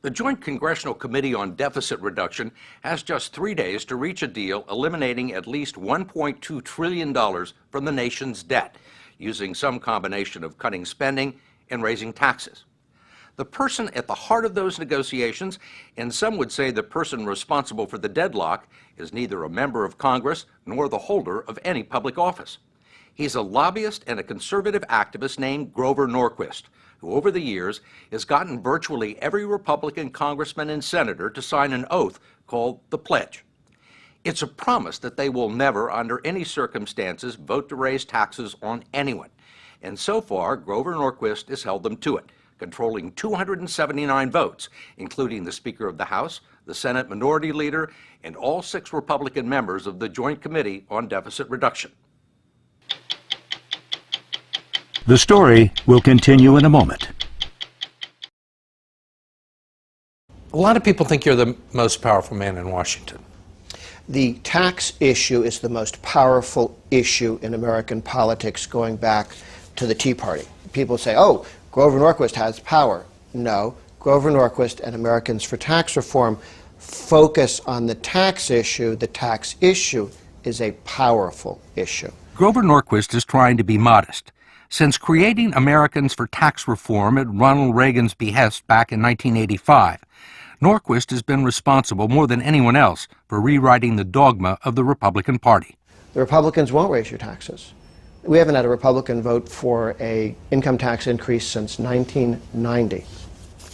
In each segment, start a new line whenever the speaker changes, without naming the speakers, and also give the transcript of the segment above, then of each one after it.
The Joint Congressional Committee on Deficit Reduction has just 3 days to reach a deal eliminating at least $1.2 trillion from the nation's debt, using some combination of cutting spending and raising taxes. The person at the heart of those negotiations, and some would say the person responsible for the deadlock, is neither a member of Congress nor the holder of any public office. He's a lobbyist and a conservative activist named Grover Norquist, who over the years has gotten virtually every Republican congressman and senator to sign an oath called the Pledge. It's a promise that they will never, under any circumstances, vote to raise taxes on anyone. And so far, Grover Norquist has held them to it, controlling 279 votes, including the Speaker of the House, the Senate Minority Leader, and all 6 Republican members of the Joint Committee on Deficit Reduction.
The story will continue in a moment.
A lot of people think you're the most powerful man in Washington.
The tax issue is the most powerful issue in American politics going back to the Tea Party. People say, oh, Grover Norquist has power. No, Grover Norquist and Americans for Tax Reform focus on the tax issue. The tax issue is a powerful issue.
Grover Norquist is trying to be modest. Since creating Americans for Tax Reform at Ronald Reagan's behest back in 1985, Norquist has been responsible more than anyone else for rewriting the dogma of the Republican Party.
The Republicans won't raise your taxes. We haven't had a Republican vote for an income tax increase since 1990.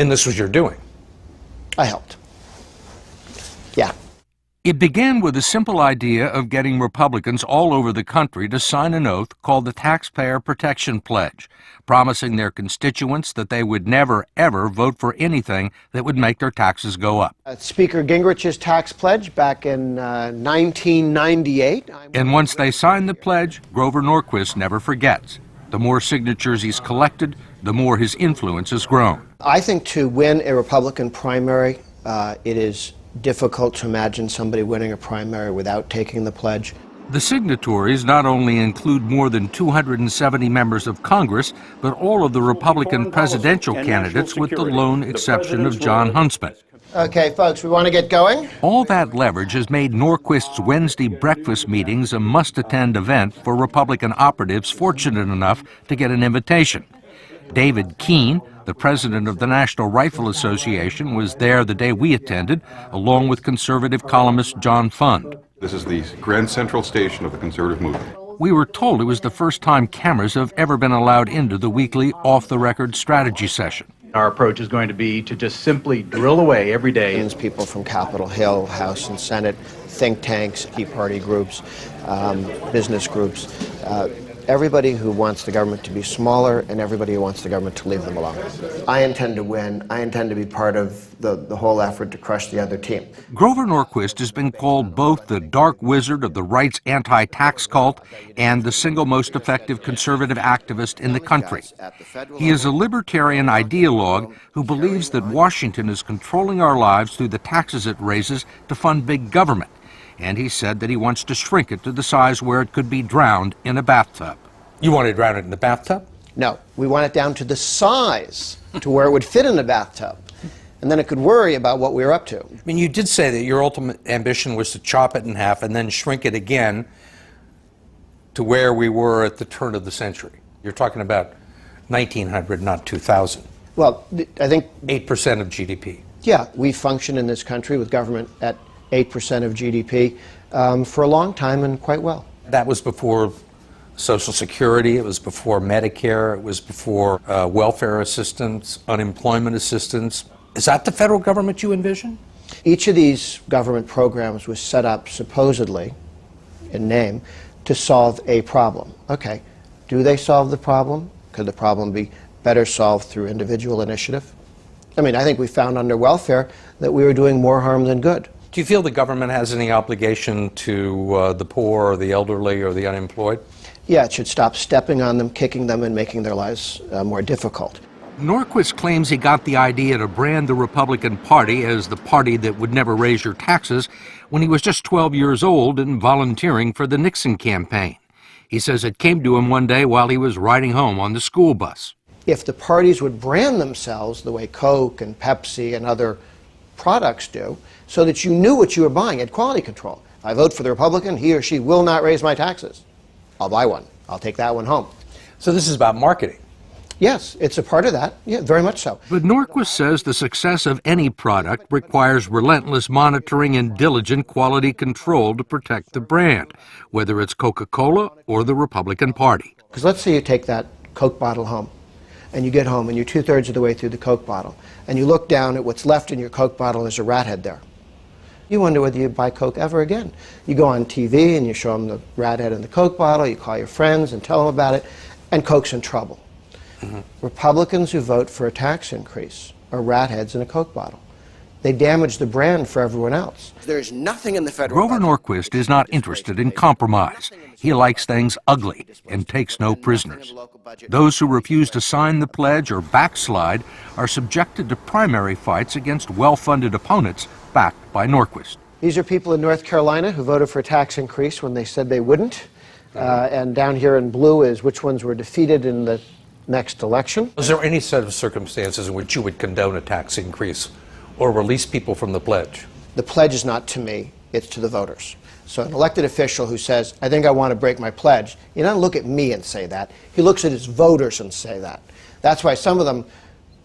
And this was your doing?
I helped. Yeah.
It began with a simple idea of getting Republicans all over the country to sign an oath called the Taxpayer Protection Pledge, promising their constituents that they would never, ever vote for anything that would make their taxes go up.
Speaker Gingrich's tax pledge back in 1998.
And once they signed the pledge, Grover Norquist never forgets. The more signatures he's collected, the more his influence has grown.
I think to win a Republican primary, it is difficult to imagine somebody winning a primary without taking the pledge.
The signatories not only include more than 270 members of Congress, but all of the Republican presidential candidates with the lone exception of John Huntsman.
Okay, folks, we want to get going?
All that leverage has made Norquist's Wednesday breakfast meetings a must-attend event for Republican operatives fortunate enough to get an invitation. David Keene, the president of the National Rifle Association, was there the day we attended, along with conservative columnist John Fund.
This is the Grand Central Station of the conservative movement.
We were told it was the first time cameras have ever been allowed into the weekly off-the-record strategy session.
Our approach is going to be to just simply drill away every day.
People from Capitol Hill, House and Senate, think tanks, Tea Party groups, business groups, everybody who wants the government to be smaller and everybody who wants the government to leave them alone. I intend to win. I intend to be part of the whole effort to crush the other team.
Grover Norquist has been called both the dark wizard of the right's anti-tax cult and the single most effective conservative activist in the country. He is a libertarian ideologue who believes that Washington is controlling our lives through the taxes it raises to fund big government. And he said that he wants to shrink it to the size where it could be drowned in a bathtub.
You want to drown it in the bathtub?
No, we want it down to the size to where it would fit in a bathtub. And then it could worry about what we were up to.
I mean, you did say that your ultimate ambition was to chop it in half and then shrink it again to where we were at the turn of the century. You're talking about 1900, not 2000.
Well, I think
8% of GDP.
Yeah, we function in this country with government at 8% of GDP for a long time and quite well.
That was before Social Security, it was before Medicare, it was before welfare assistance, unemployment assistance. Is that the federal government you envision?
Each of these government programs was set up supposedly, in name, to solve a problem. Okay, do they solve the problem? Could the problem be better solved through individual initiative? I mean, I think we found under welfare that we were doing more harm than good.
Do you feel the government has any obligation to the poor or the elderly or the unemployed?
Yeah, it should stop stepping on them, kicking them, and making their lives more difficult.
Norquist claims he got the idea to brand the Republican Party as the party that would never raise your taxes when he was just 12 years old and volunteering for the Nixon campaign. He says it came to him one day while he was riding home on the school bus.
If the parties would brand themselves the way Coke and Pepsi and other products do, so that you knew what you were buying, at quality control. I vote for the Republican, he or she will not raise my taxes. I'll buy one. I'll take that one home.
So this is about marketing.
Yes, it's a part of that. Yeah, very much so.
But Norquist says the success of any product requires relentless monitoring and diligent quality control to protect the brand, whether it's Coca-Cola or the Republican Party.
Because let's say you take that Coke bottle home, and you get home and you're 2/3 of the way through the Coke bottle, and you look down at what's left in your Coke bottle, there's a rat head there. You wonder whether you buy Coke ever again. You go on TV and you show them the rat head in the Coke bottle, you call your friends and tell them about it, and Coke's in trouble. Republicans who vote for a tax increase are rat heads in a Coke bottle. They damage the brand for everyone else. There's nothing in the federal
Grover Norquist is not interested in compromise. He likes things ugly and takes no prisoners. Those who refuse to sign the pledge or backslide are subjected to primary fights against well-funded opponents backed by Norquist.
These are people in North Carolina who voted for a tax increase when they said they wouldn't. And down here in blue is which ones were defeated in the next election.
Is there any set of circumstances in which you would condone a tax increase or release people from the pledge?
The pledge is not to me, it's to the voters. So an elected official who says, I think I want to break my pledge, he doesn't look at me and say that. He looks at his voters and say that. That's why some of them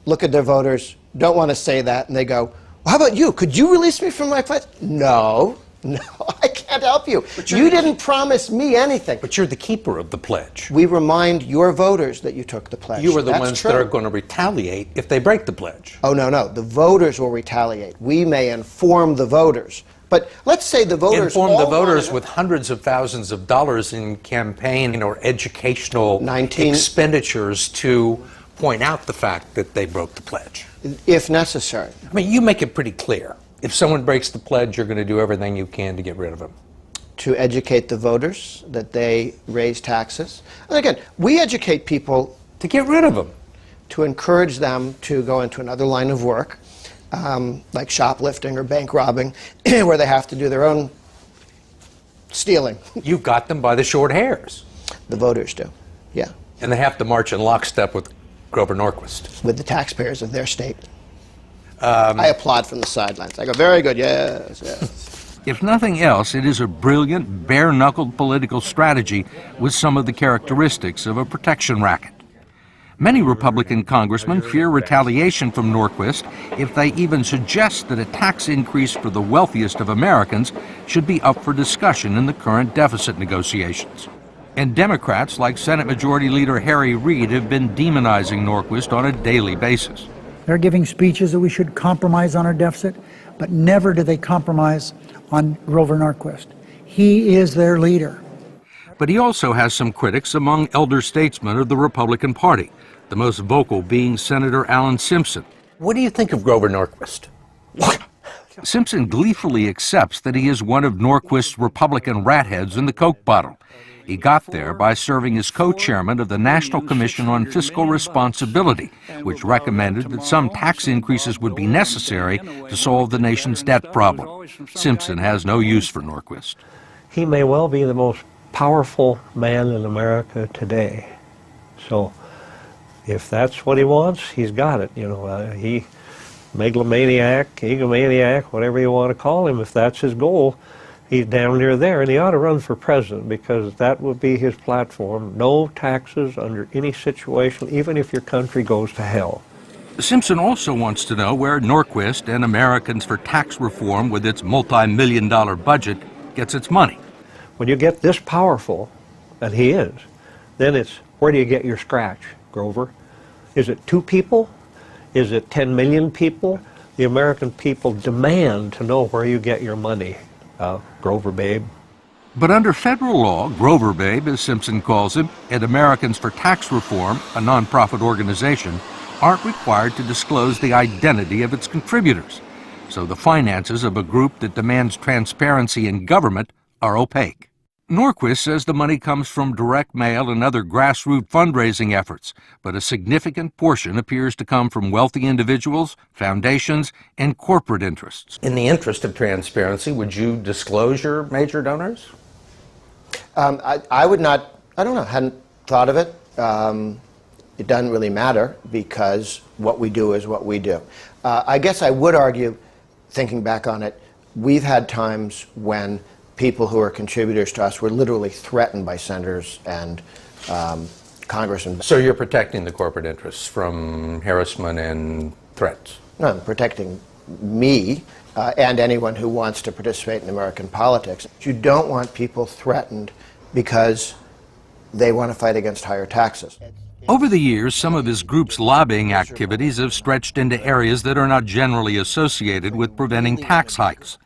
look at their voters, don't want to say that, and they go, well, how about you? Could you release me from my pledge? No, I can't help you. You didn't promise me anything.
But you're the keeper of the pledge.
We remind your voters that you took the pledge.
You are the
That's
ones
true.
that are going to retaliate if they break the pledge.
Oh, no. The voters will retaliate. We may inform the voters. But let's say the voters
Inform the
all
voters
wanted-
with hundreds of thousands of dollars in campaign or educational
19
expenditures to point out the fact that they broke the pledge.
if necessary.
I mean, you make it pretty clear. If someone breaks the pledge, you're going to do everything you can to get rid of them.
To educate the voters that they raise taxes. And again, we educate people
To get rid of them.
to encourage them to go into another line of work, like shoplifting or bank robbing, where they have to do their own stealing.
You got them by the short hairs.
The voters do, yeah,
And they have to march in lockstep with Grover Norquist.
with the taxpayers of their state. I applaud from the sidelines. I go, very good, yes, yes.
If nothing else, it is a brilliant, bare-knuckled political strategy with some of the characteristics of a protection racket. Many Republican congressmen fear retaliation from Norquist if they even suggest that a tax increase for the wealthiest of Americans should be up for discussion in the current deficit negotiations. And Democrats like Senate Majority Leader Harry Reid have been demonizing Norquist on a daily basis.
They're giving speeches that we should compromise on our deficit, but never do they compromise on Grover Norquist. He is their leader.
But he also has some critics among elder statesmen of the Republican Party, the most vocal being Senator Alan Simpson.
What do you think of Grover Norquist?
Simpson gleefully accepts that he is one of Norquist's Republican rat heads in the Coke bottle. He got there by serving as co-chairman of the National Commission on Fiscal Responsibility, which recommended that some tax increases would be necessary to solve the nation's debt problem. Simpson has no use for Norquist.
He may well be the most powerful man in America today. So if that's what he wants, he's got it. He megalomaniac, egomaniac, whatever you want to call him, if that's his goal, he's down near there, and he ought to run for president because that would be his platform. No taxes under any situation, even if your country goes to hell.
Simpson also wants to know where Norquist and Americans for Tax Reform, with its multi-million-dollar budget, gets its money.
When you get this powerful, and he is, then it's where do you get your scratch, Grover? Is it 2 people? Is it 10 million people? The American people demand to know where you get your money, Grover Babe.
But under federal law, Grover Babe, as Simpson calls him, and Americans for Tax Reform, a nonprofit organization, aren't required to disclose the identity of its contributors. So the finances of a group that demands transparency in government are opaque. Norquist says the money comes from direct mail and other grassroots fundraising efforts, but a significant portion appears to come from wealthy individuals, foundations, and corporate interests.
In the interest of transparency, would you disclose your major donors?
I would not, I don't know, hadn't thought of it. it doesn't really matter because what we do is what we do. I guess I would argue, thinking back on it, we've had times when people who are contributors to us were literally threatened by senators and congressmen.
So you're protecting the corporate interests from harassment and threats?
No, I'm protecting me and anyone who wants to participate in American politics. You don't want people threatened because they want to fight against higher taxes.
Over the years, some of his group's lobbying activities have stretched into areas that are not generally associated with preventing tax hikes.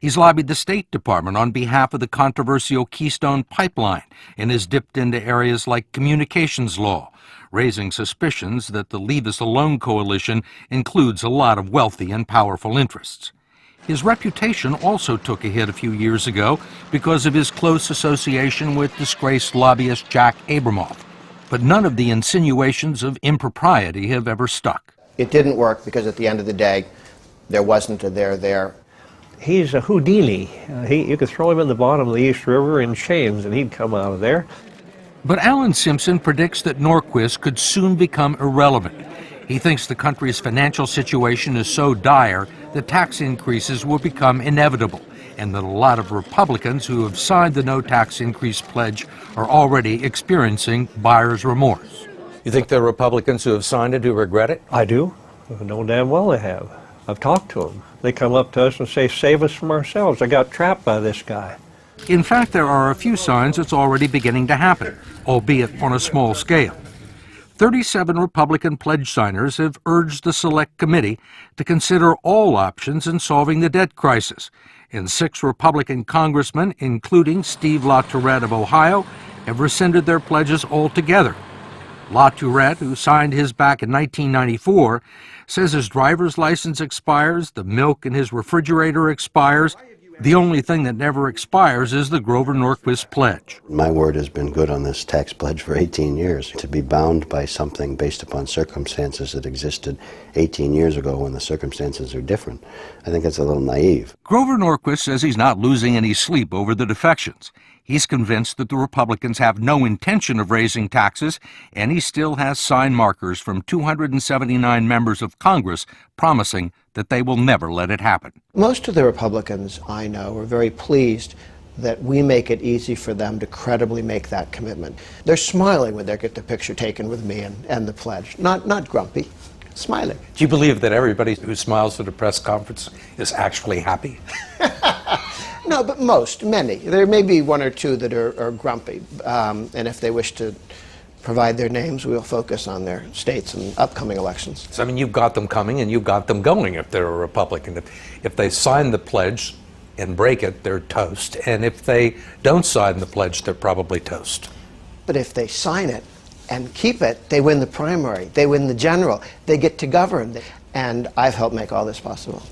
He's lobbied the State Department on behalf of the controversial Keystone Pipeline and has dipped into areas like communications law, raising suspicions that the Leave Us Alone coalition includes a lot of wealthy and powerful interests. His reputation also took a hit a few years ago because of his close association with disgraced lobbyist Jack Abramoff. But none of the insinuations of impropriety have ever stuck.
It didn't work because at the end of the day, there wasn't a there.
He's a Houdini. You could throw him in the bottom of the East River in chains and he'd come out of there.
But Alan Simpson predicts that Norquist could soon become irrelevant. He thinks the country's financial situation is so dire that tax increases will become inevitable, and that a lot of Republicans who have signed the no tax increase pledge are already experiencing buyer's remorse.
You think there are Republicans who have signed it who regret it?
I do. I know damn well they have. I've talked to them. They come up to us and say, save us from ourselves. I got trapped by this guy.
In fact, there are a few signs it's already beginning to happen, albeit on a small scale. 37 Republican pledge signers have urged the Select Committee to consider all options in solving the debt crisis, and 6 Republican congressmen, including Steve LaTourette of Ohio, have rescinded their pledges altogether. LaTourette, who signed his back in 1994, says his driver's license expires, the milk in his refrigerator expires. The only thing that never expires is the Grover Norquist pledge.
My word has been good on this tax pledge for 18 years. To be bound by something based upon circumstances that existed 18 years ago when the circumstances are different, I think that's a little naive.
Grover Norquist says he's not losing any sleep over the defections. He's convinced that the Republicans have no intention of raising taxes, and he still has sign markers from 279 members of Congress promising that they will never let it happen.
Most of the Republicans I know are very pleased that we make it easy for them to credibly make that commitment. They're smiling when they get the picture taken with me and the pledge. Not grumpy, smiling.
Do you believe that everybody who smiles at a press conference is actually happy?
No, but many. There may be 1 or 2 that are grumpy, and if they wish to provide their names, we'll focus on their states and upcoming elections.
So, I mean, you've got them coming and you've got them going if they're a Republican. If they sign the pledge and break it, they're toast. And if they don't sign the pledge, they're probably toast.
But if they sign it and keep it, they win the primary, they win the general, they get to govern. And I've helped make all this possible.